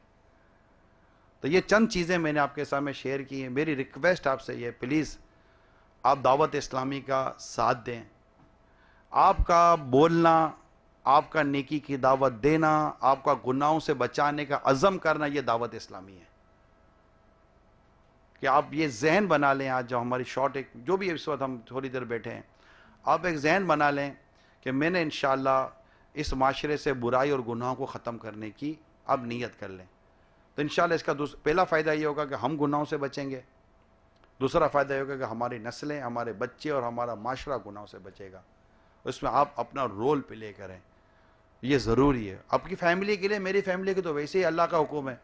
تو یہ چند چیزیں میں نے آپ کے سامنے شیئر کی ہیں. میری ریکویسٹ آپ سے یہ, پلیز آپ دعوت اسلامی کا ساتھ دیں. آپ کا بولنا, آپ کا نیکی کی دعوت دینا, آپ کا گناہوں سے بچانے کا عزم کرنا, یہ دعوت اسلامی ہے. کہ آپ یہ ذہن بنا لیں, آج جو ہماری شارٹ ایک جو بھی اس وقت ہم تھوڑی دیر بیٹھے ہیں, آپ ایک ذہن بنا لیں کہ میں نے انشاءاللہ اس معاشرے سے برائی اور گناہوں کو ختم کرنے کی اب نیت کر لیں. تو انشاءاللہ اس کا پہلا فائدہ یہ ہوگا کہ ہم گناہوں سے بچیں گے. دوسرا فائدہ یہ ہوگا کہ ہماری نسلیں, ہمارے بچے اور ہمارا معاشرہ گناہوں سے بچے گا. اس میں آپ اپنا رول پلے کریں, یہ ضروری ہے. آپ کی فیملی کے لیے, میری فیملی کے تو ویسے ہی اللہ کا حکم ہے,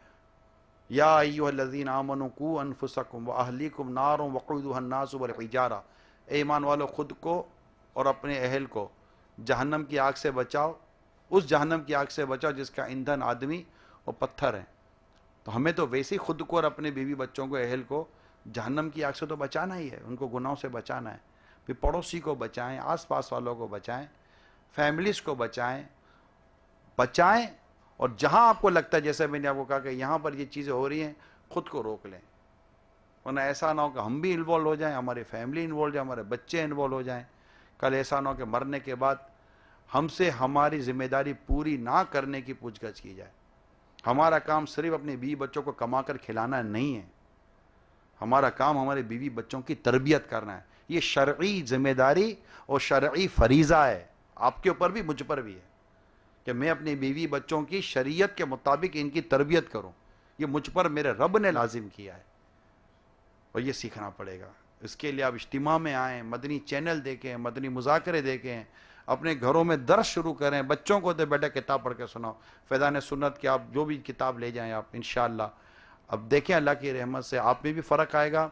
یا ایھا الذین آمنوا قوا انفسکم واہلیکم نارا وقودھا الناس والحجارہ, اے ایمان والو خود کو اور اپنے اہل کو جہنم کی آگ سے بچاؤ, اس جہنم کی آگ سے بچاؤ جس کا ایندھن آدمی اور پتھر ہیں. تو ہمیں تو ویسے ہی خود کو اور اپنے بیوی بچوں کو, اہل کو جہنم کی آگ سے تو بچانا ہی ہے, ان کو گناہوں سے بچانا ہے. پھر پڑوسی کو بچائیں, آس پاس والوں کو بچائیں, فیملیز کو بچائیں. اور جہاں آپ کو لگتا ہے, جیسے میں نے آپ کو کہا کہ یہاں پر یہ چیزیں ہو رہی ہیں, خود کو روک لیں. ورنہ ایسا نہ ہو کہ ہم بھی انوالو ہو جائیں, ہماری فیملی انوالو ہو جائے, ہمارے بچے انوالو ہو جائیں. کل ایسا نہ ہو کہ مرنے کے بعد ہم سے ہماری ذمہ داری پوری نہ کرنے کی پوچھ گچھ کی جائے. ہمارا کام صرف اپنے بیوی بچوں کو کما کر کھلانا نہیں ہے, ہمارا کام ہمارے بیوی بچوں کی تربیت کرنا ہے. یہ شرعی ذمہ داری اور شرعی فریضہ ہے, آپ کے اوپر بھی مجھ پر بھی ہے. کہ میں اپنی بیوی بچوں کی شریعت کے مطابق ان کی تربیت کروں. یہ مجھ پر میرے رب نے لازم کیا ہے اور یہ سیکھنا پڑے گا. اس کے لیے آپ اجتماع میں آئیں, مدنی چینل دیکھیں, مدنی مذاکرے دیکھیں, اپنے گھروں میں درس شروع کریں. بچوں کو تو بیٹا کتاب پڑھ کے سناؤ, فیضان سنت کی آپ جو بھی کتاب لے جائیں آپ انشاءاللہ. اب دیکھیں اللہ کی رحمت سے آپ میں بھی فرق آئے گا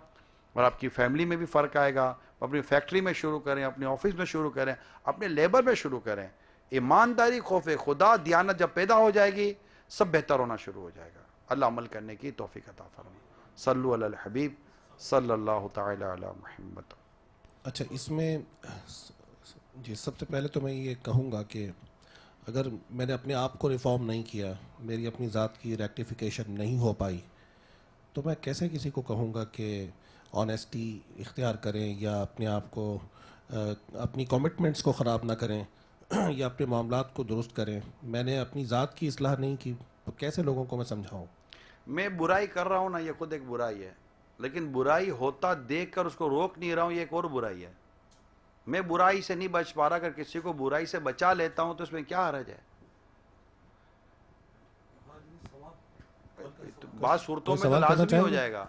اور آپ کی فیملی میں بھی فرق آئے گا. اپنی فیکٹری میں شروع کریں, اپنے آفس میں شروع کریں, اپنے لیبر میں شروع کریں. ایمانداری, خوف خدا, دیانت جب پیدا ہو جائے گی سب بہتر ہونا شروع ہو جائے گا. اللہ عمل کرنے کی توفیق عطا فرمائے. صلو علی الحبیب صلی اللہ تعالی علی محمد. اچھا, اس میں جی سب سے پہلے تو میں یہ کہوں گا کہ اگر میں نے اپنے آپ کو ریفارم نہیں کیا, میری اپنی ذات کی ریکٹیفیکیشن نہیں ہو پائی, تو میں کیسے کسی کو کہوں گا کہ آنیسٹی اختیار کریں یا اپنے آپ کو اپنی کمٹمنٹس کو خراب نہ کریں یا اپنے معاملات کو درست کریں. میں نے اپنی ذات کی اصلاح نہیں کی تو کیسے لوگوں کو میں سمجھاؤں؟ میں برائی کر رہا ہوں نا, یہ خود ایک برائی ہے, لیکن برائی ہوتا دیکھ کر اس کو روک نہیں رہا ہوں, یہ ایک اور برائی ہے. میں برائی سے نہیں بچ پا رہا, اگر کسی کو برائی سے بچا لیتا ہوں تو اس میں کیا حرج ہے؟ بعض صورتوں میں تو لازمی ہو جائے گا.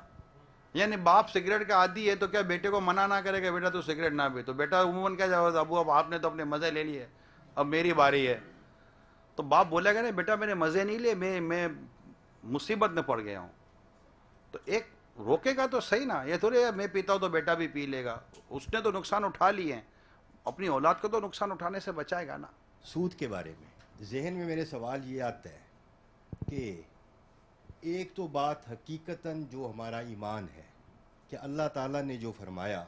یعنی باپ سگریٹ کا عادی ہے تو کیا بیٹے کو منع نہ کرے کہ بیٹا تو سگریٹ نہ پی؟ تو بیٹا عموماً کیا جائے گا, ابو اب آپ نے تو اپنے مزے لے لیے, اب میری باری ہے. تو باپ بولے گا نہیں بیٹا میں نے مزے نہیں لیے, میں مصیبت میں پڑ گیا ہوں. تو ایک روکے گا تو صحیح نا, یہ تھوڑے میں پیتا ہوں تو بیٹا بھی پی لے گا. اس نے تو نقصان اٹھا لیے ہیں, اپنی اولاد کو تو نقصان اٹھانے سے بچائے گا نا. سود کے بارے میں ذہن میں میرے سوال یہ آتا ہے کہ ایک تو بات حقیقتاً جو ہمارا ایمان ہے کہ اللہ تعالیٰ نے جو فرمایا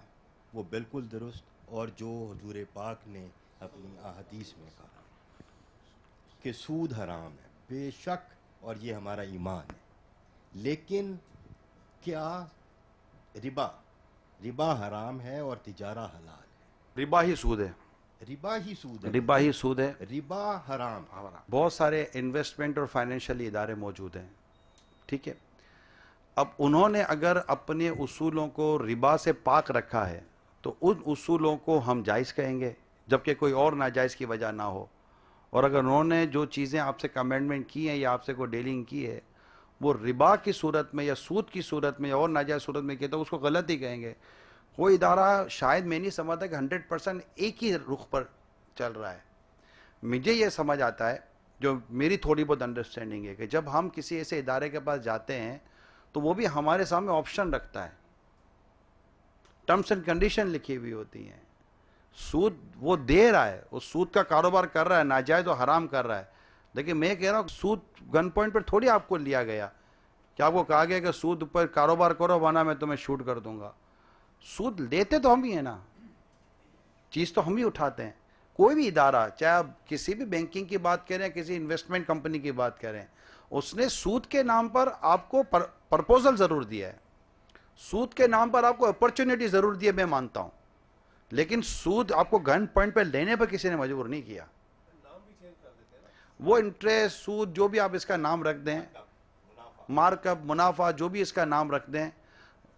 وہ بالکل درست, اور جو حضور پاک نے اپنی احادیث میں کہا کہ سود حرام ہے بے شک, اور یہ ہمارا ایمان ہے. لیکن کیا ربا حرام ہے اور تجارہ حلال ہے؟ ربا ہی سود ہے, ربا ہی سود ہے, ربا ہی سود ہے. ربا حرام. بہت سارے انویسٹمنٹ اور فائنینشیل ادارے موجود ہیں, ٹھیک ہے. اب انہوں نے اگر اپنے اصولوں کو ربا سے پاک رکھا ہے تو ان اصولوں کو ہم جائز کہیں گے جبکہ کوئی اور ناجائز کی وجہ نہ ہو. اور اگر انہوں نے جو چیزیں آپ سے کمنڈمنٹ کی ہیں یا آپ سے کوئی ڈیلنگ کی ہے وہ ربا کی صورت میں یا سود کی صورت میں یا اور ناجائز صورت میں کی تو اس کو غلط ہی کہیں گے. کوئی ادارہ شاید میں نہیں سمجھتا کہ 100% ایک ہی رخ پر چل رہا ہے. مجھے یہ سمجھ آتا ہے, جو میری تھوڑی بہت انڈرسٹینڈنگ ہے, کہ جب ہم کسی ایسے ادارے کے پاس جاتے ہیں تو وہ بھی ہمارے سامنے آپشن رکھتا ہے, ٹرمز اینڈ کنڈیشن لکھی ہوئی ہوتی ہیں. سود وہ دے رہا ہے, اس سود کا کاروبار کر رہا ہے, ناجائز و حرام کر رہا ہے. لیکن میں کہہ رہا ہوں سود گن پوائنٹ پر تھوڑی آپ کو لیا گیا کہ آپ کو کہا گیا کہ سود پر کاروبار کرو ورنہ میں تمہیں شوٹ کر دوں گا. سود لیتے تو ہم ہی ہیں نا, چیز تو ہم ہی اٹھاتے ہیں. کوئی بھی ادارہ, چاہے آپ کسی بھی بینکنگ کی بات کریں, کسی انویسٹمنٹ کمپنی کی بات کریں, اس نے سود کے نام پر آپ کو پرپوزل ضرور دیا ہے, سود کے نام پر آپ کو اپرچونٹی ضرور دی ہے, میں مانتا ہوں. لیکن سود آپ کو گن پوائنٹ پہ لینے پر کسی نے مجبور نہیں کیا. وہ انٹریسٹ, سود, جو بھی آپ اس کا نام رکھ دیں, مارک اپ, منافع, جو بھی اس کا نام رکھ دیں,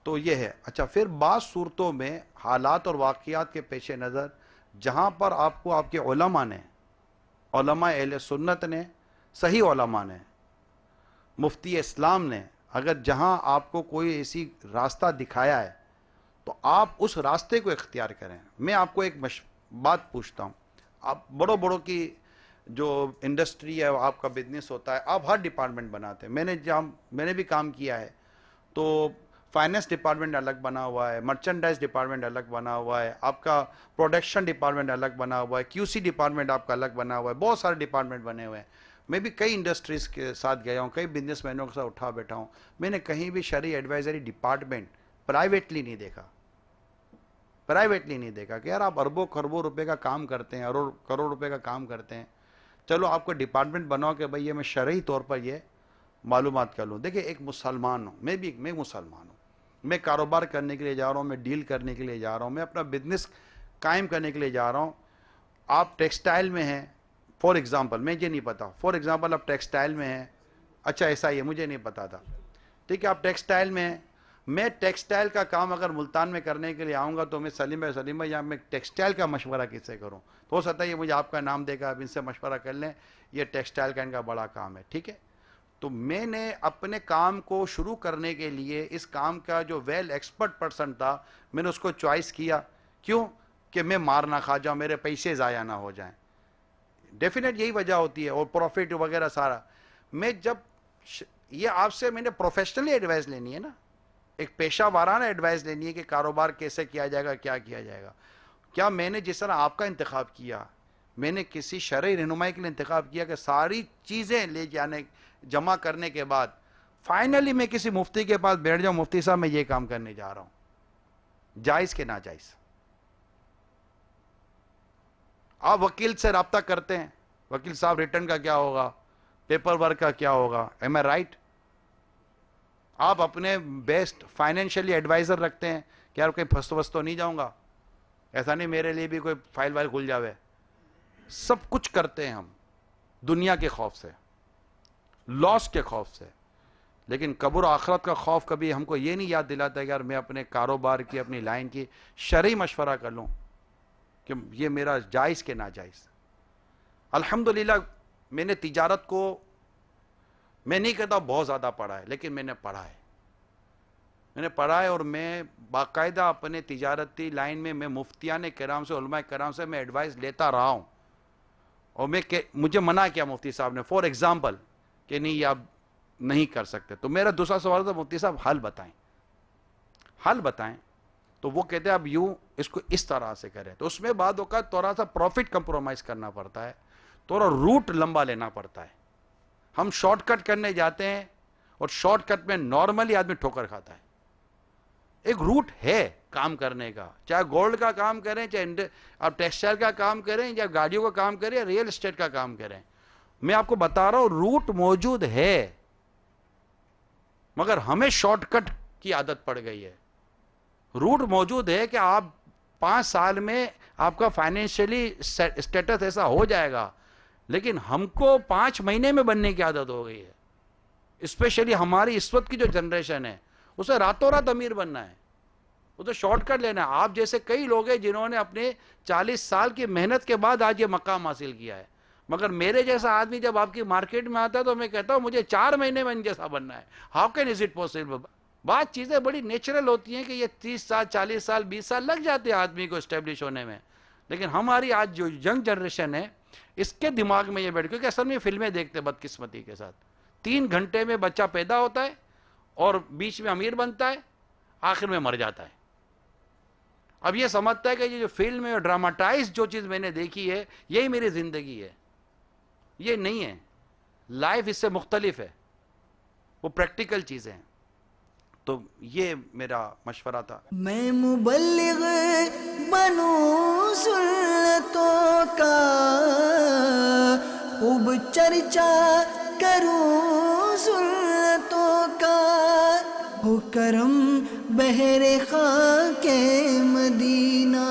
تو یہ ہے. اچھا, پھر بعض صورتوں میں حالات اور واقعات کے پیش نظر جہاں پر آپ کو آپ کے علماء نے, علماء اہل سنت نے, صحیح علماء نے, مفتی اسلام نے, اگر جہاں آپ کو کوئی ایسی راستہ دکھایا ہے تو آپ اس راستے کو اختیار کریں. میں آپ کو ایک بات پوچھتا ہوں, آپ بڑوں کی جو انڈسٹری ہے, آپ کا بزنس ہوتا ہے, آپ ہر ڈپارٹمنٹ بناتے ہیں. میں نے بھی کام کیا ہے, تو فائنینس ڈپارٹمنٹ الگ بنا ہوا ہے, مرچنڈائز ڈپارٹمنٹ الگ بنا ہوا ہے, آپ کا پروڈکشن ڈپارٹمنٹ الگ بنا ہوا ہے, QC ڈپارٹمنٹ آپ کا الگ بنا ہوا ہے, بہت سارے ڈپارٹمنٹ بنے ہوئے ہیں. میں بھی کئی انڈسٹریز کے ساتھ گیا ہوں, کئی بزنس مینوں کے ساتھ اٹھا بیٹھا ہوں. میں نے کہیں بھی شرعی ایڈوائزری ڈپارٹمنٹ پرائیویٹلی نہیں دیکھا کہ یار آپ اربوں خربوں روپے کا کام کرتے ہیں, کروڑ روپے کا کام کرتے ہیں, چلو آپ کو ڈپارٹمنٹ بناؤ کہ بھئی یہ میں شرعی طور پر یہ معلومات کر لوں. دیکھیں, ایک مسلمان ہوں, میں مسلمان ہوں, میں کاروبار کرنے کے لیے جا رہا ہوں, میں ڈیل کرنے کے لیے جا رہا ہوں, میں اپنا بزنس قائم کرنے کے لیے جا رہا ہوں. آپ ٹیکسٹائل میں ہیں فار ایگزامپل, مجھے نہیں پتا, فار ایگزامپل آپ ٹیکسٹائل میں ہیں, اچھا ایسا ہی ہے, مجھے نہیں پتا تھا, ٹھیک ہے, آپ ٹیکسٹائل میں ہیں, میں ٹیکسٹائل کا کام اگر ملتان میں کرنے کے لیے آؤں گا تو میں سلیم یا میں ٹیکسٹائل کا مشورہ کس سے کروں؟ تو ہو سکتا ہے یہ مجھے آپ کا نام دے گا، آپ ان سے مشورہ کر لیں، یہ ٹیکسٹائل کا ان کا بڑا کام ہے، ٹھیک ہے؟ تو میں نے اپنے کام کو شروع کرنے کے لیے اس کام کا جو ویل ایکسپرٹ پرسن تھا میں نے اس کو چوائس کیا. کیوں؟ کہ میں مار نہ کھا جاؤں، میرے پیسے ضائع نہ ہو جائیں. ڈیفینیٹ یہی وجہ ہوتی ہے، اور پروفٹ وغیرہ سارا. میں جب یہ آپ سے میں نے پروفیشنلی ایڈوائز لینی ہے نا، ایک پیشہ وارانہ ایڈوائز لینی ہے کہ کاروبار کیسے کیا جائے گا، کیا کیا جائے گا. کیا میں نے جس طرح آپ کا انتخاب کیا، میں نے کسی شرعی رہنمائی کے لیے انتخاب کیا کہ ساری چیزیں لے جانے جمع کرنے کے بعد فائنلی میں کسی مفتی کے پاس بیٹھ جاؤں، مفتی صاحب میں یہ کام کرنے جا رہا ہوں، جائز کہ ناجائز؟ آپ وکیل سے رابطہ کرتے ہیں، وکیل صاحب ریٹرن کا کیا ہوگا، پیپر ورک کا کیا ہوگا، ایم آئی رائٹ؟ آپ اپنے بیسٹ فائنینشلی ایڈوائزر رکھتے ہیں کہ یار کوئی پھنس وس تو نہیں جاؤں گا، ایسا نہیں میرے لیے بھی کوئی فائل وائل کھل جاوے. سب کچھ کرتے ہیں ہم دنیا کے خوف سے، لاس کے خوف سے، لیکن قبر و آخرت کا خوف کبھی ہم کو یہ نہیں یاد دلاتا ہے کہ یار میں اپنے کاروبار کی، اپنی لائن کی شرعی مشورہ کر لوں کہ یہ میرا جائز کہ ناجائز. الحمدللہ میں نے تجارت کو، میں نہیں کہتا بہت زیادہ پڑھا ہے، لیکن میں نے پڑھا ہے اور میں باقاعدہ اپنے تجارتی لائن میں مفتیان کرام سے، علماء کرام سے میں ایڈوائز لیتا رہا ہوں. اور مجھے منع کیا مفتی صاحب نے فور ایگزامپل کہ نہیں یہ آپ نہیں کر سکتے. تو میرا دوسرا سوال تھا مفتی صاحب حل بتائیں. تو وہ کہتے ہیں اب یوں اس کو اس طرح سے کریں. تو اس میں بعد اوقات تھوڑا سا پروفٹ کمپرومائز کرنا پڑتا ہے، تھوڑا روٹ لمبا لینا پڑتا ہے. ہم شارٹ کٹ کرنے جاتے ہیں اور شارٹ کٹ میں نارملی آدمی ٹھوکر کھاتا ہے. ایک روٹ ہے کام کرنے کا، چاہے گولڈ کا کام کریں، چاہے آپ ٹیکسٹائل کا کام کریں، یا گاڑیوں کا کام کریں، یا ریئل اسٹیٹ کا کام کریں. میں آپ کو بتا رہا ہوں روٹ موجود ہے، مگر ہمیں شارٹ کٹ کی عادت پڑ گئی ہے. روٹ موجود ہے کہ آپ 5 سال میں آپ کا فائنینشلی اسٹیٹس ایسا ہو جائے گا، لیکن ہم کو 5 مہینے میں بننے کی عادت ہو گئی ہے. اسپیشلی ہماری اس وقت کی جو جنریشن ہے، اسے راتوں رات امیر بننا ہے، اسے شارٹ کٹ لینا ہے. آپ جیسے کئی لوگ ہیں جنہوں نے اپنے 40 سال کی محنت کے بعد آج یہ مقام حاصل کیا ہے، مگر میرے جیسا آدمی جب آپ کی مارکیٹ میں آتا ہے تو میں کہتا ہوں مجھے 4 مہینے میں ان جیسا بننا ہے. How can is it possible? بات چیزیں بڑی نیچرل ہوتی ہیں کہ یہ 30 سال 40 سال 20 سال لگ جاتے ہیں آدمی کو اسٹیبلش ہونے میں. لیکن ہماری آج جو ینگ جنریشن ہے، اس کے دماغ میں یہ بیٹھ، کیونکہ اصل میں فلمیں دیکھتے بدقسمتی کے ساتھ. 3 گھنٹے میں بچہ پیدا ہوتا ہے اور بیچ میں امیر بنتا ہے، آخر میں مر جاتا ہے. اب یہ سمجھتا ہے کہ یہ جو فلم ہے، ڈراماٹائز جو چیز میں نے دیکھی ہے، یہی میری زندگی ہے. یہ نہیں ہے، لائف اس سے مختلف ہے، وہ پریکٹیکل چیزیں ہیں. تو یہ میرا مشورہ تھا. میں مبلغ بنوں سنتوں کا، خوب چرچا کروں سنتوں کا، ہو کرم بہر خاک مدینہ.